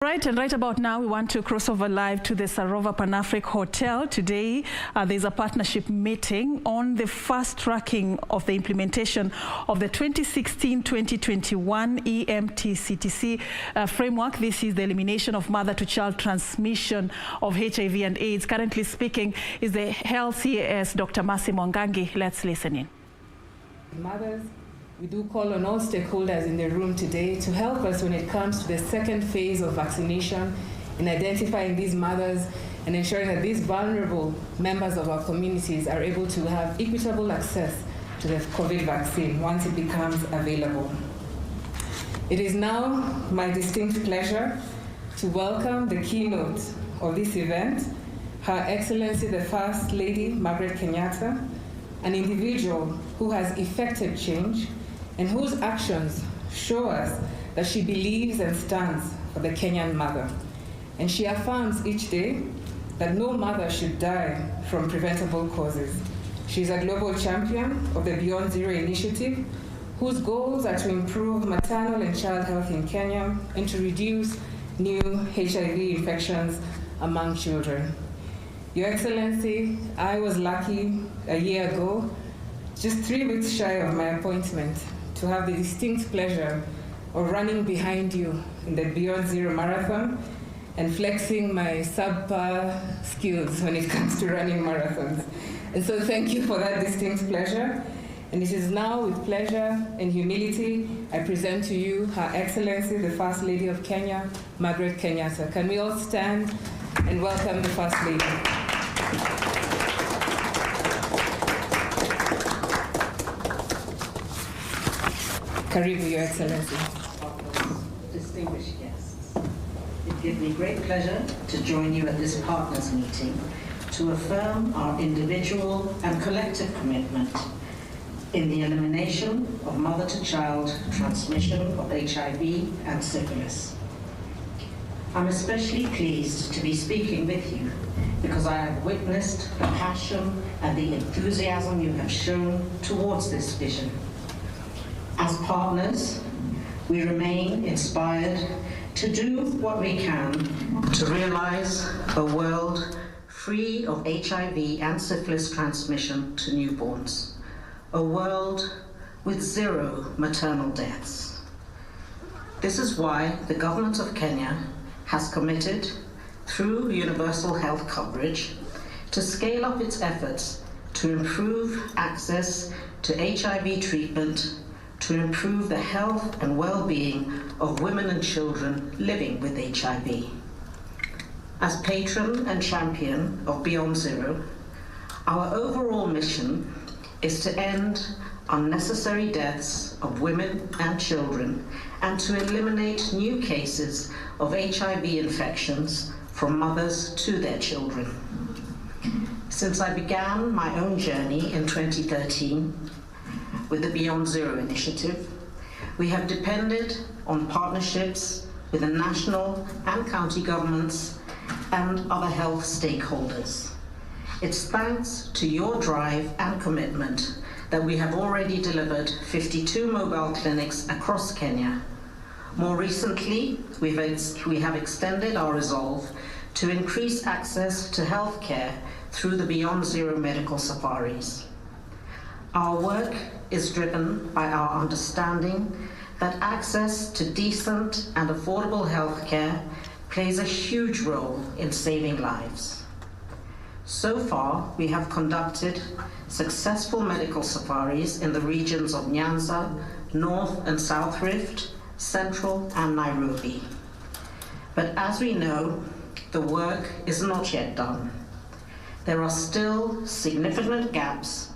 Right, and right about now, we want to cross over live to the Sarova Pan-Afric Hotel. Today, there's a partnership meeting on the fast tracking of the implementation of the 2016-2021 EMTCTC framework. This is the elimination of mother-to-child transmission of HIV and AIDS. Currently speaking is the Health CAS, Dr. Mercy Mwangangi. Let's listen in. Mothers, we do call on all stakeholders in the room today to help us when it comes to the second phase of vaccination in identifying these mothers and ensuring that these vulnerable members of our communities are able to have equitable access to the COVID vaccine once it becomes available. It is now my distinct pleasure to welcome the keynote of this event, Her Excellency the First Lady, Margaret Kenyatta, an individual who has effected change and whose actions show us that she believes and stands for the Kenyan mother. And she affirms each day that no mother should die from preventable causes. She's a global champion of the Beyond Zero initiative, whose goals are to improve maternal and child health in Kenya and to reduce new HIV infections among children. Your Excellency, I was lucky a year ago, just 3 weeks shy of my appointment, to have the distinct pleasure of running behind you in the Beyond Zero Marathon and flexing my subpar skills when it comes to running marathons. And so thank you for that distinct pleasure. And it is now with pleasure and humility I present to you Her Excellency, the First Lady of Kenya, Margaret Kenyatta. Can we all stand and welcome the First Lady? Karibu, Your Excellency. Distinguished guests, it gives me great pleasure to join you at this partners meeting to affirm our individual and collective commitment in the elimination of mother-to-child transmission of HIV and syphilis. I'm especially pleased to be speaking with you because I have witnessed the passion and the enthusiasm you have shown towards this vision. As partners, we remain inspired to do what we can to realize a world free of HIV and syphilis transmission to newborns, a world with zero maternal deaths. This is why the government of Kenya has committed, through universal health coverage, to scale up its efforts to improve access to HIV treatment, to improve the health and well-being of women and children living with HIV. As patron and champion of Beyond Zero, our overall mission is to end unnecessary deaths of women and children and to eliminate new cases of HIV infections from mothers to their children. Since I began my own journey in 2013 with the Beyond Zero initiative, we have depended on partnerships with the national and county governments and other health stakeholders. It's thanks to your drive and commitment that we have already delivered 52 mobile clinics across Kenya. More recently, we have extended our resolve to increase access to healthcare through the Beyond Zero medical safaris. Our work is driven by our understanding that access to decent and affordable healthcare plays a huge role in saving lives. So far, we have conducted successful medical safaris in the regions of Nyanza, North and South Rift, Central and Nairobi. But as we know, the work is not yet done. There are still significant gaps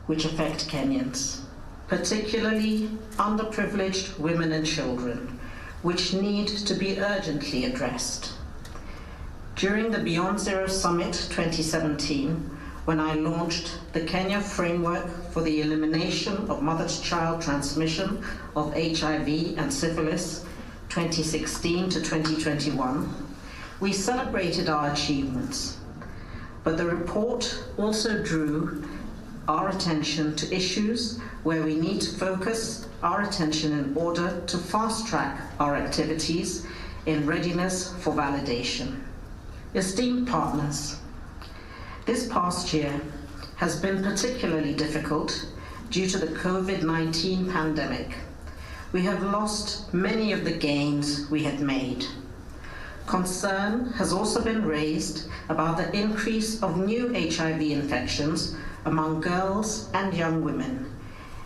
which affect Kenyans, particularly underprivileged women and children, which need to be urgently addressed. During the Beyond Zero Summit 2017, when I launched the Kenya Framework for the Elimination of Mother-to-Child Transmission of HIV and Syphilis 2016 to 2021, we celebrated our achievements. But the report also drew our attention to issues where we need to focus our attention in order to fast-track our activities in readiness for validation. Esteemed partners, this past year has been particularly difficult due to the COVID-19 pandemic. We have lost many of the gains we had made. Concern has also been raised about the increase of new HIV infections among girls and young women,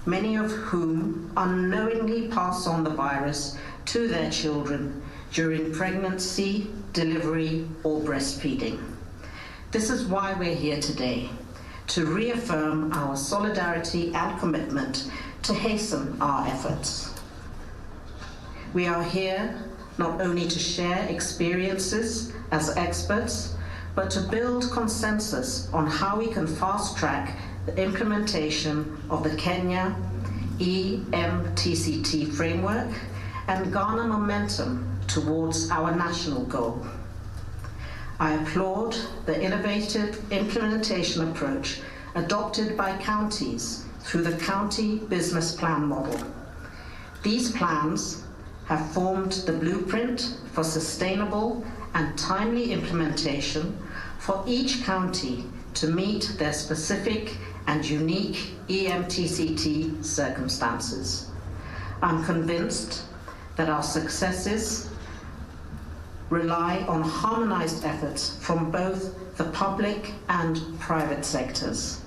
many of whom unknowingly pass on the virus to their children during pregnancy, delivery, or breastfeeding. This is why we're here today, to reaffirm our solidarity and commitment to hasten our efforts. We are here not only to share experiences as experts, but to build consensus on how we can fast-track the implementation of the Kenya EMTCT framework and garner momentum towards our national goal. I applaud the innovative implementation approach adopted by counties through the county business plan model. These plans have formed the blueprint for sustainable and timely implementation for each county to meet their specific and unique EMTCT circumstances. I'm convinced that our successes rely on harmonized efforts from both the public and private sectors.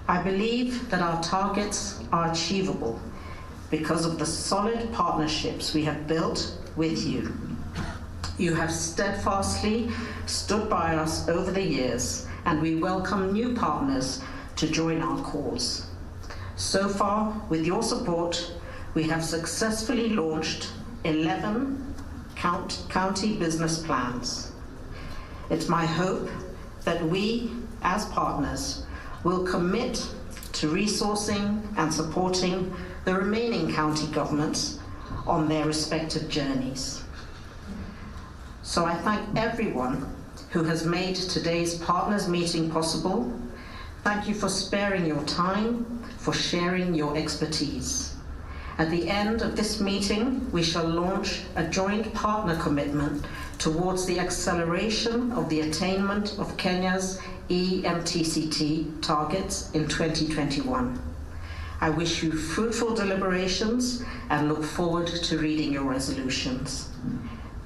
I believe that our targets are achievable because of the solid partnerships we have built with you. You have steadfastly stood by us over the years, and we welcome new partners to join our cause. So far, with your support, we have successfully launched 11 county business plans. It's my hope that we, as partners, will commit to resourcing and supporting the remaining county governments on their respective journeys. So I thank everyone who has made today's partners meeting possible. Thank you for sparing your time, for sharing your expertise. At the end of this meeting, we shall launch a joint partner commitment towards the acceleration of the attainment of Kenya's EMTCT targets in 2021. I wish you fruitful deliberations and look forward to reading your resolutions.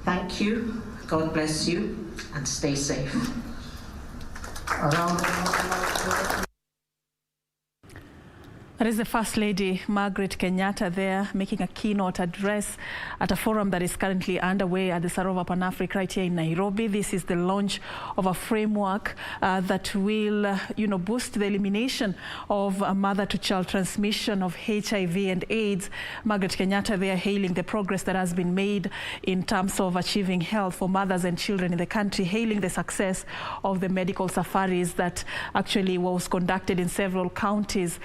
Thank you, God bless you, and stay safe. That is the First Lady, Margaret Kenyatta, there making a keynote address at a forum that is currently underway at the Sarova Pan-Africa right here in Nairobi. This is the launch of a framework that will, boost the elimination of mother-to-child transmission of HIV and AIDS. Margaret Kenyatta there hailing the progress that has been made in terms of achieving health for mothers and children in the country, hailing the success of the medical safaris that actually was conducted in several counties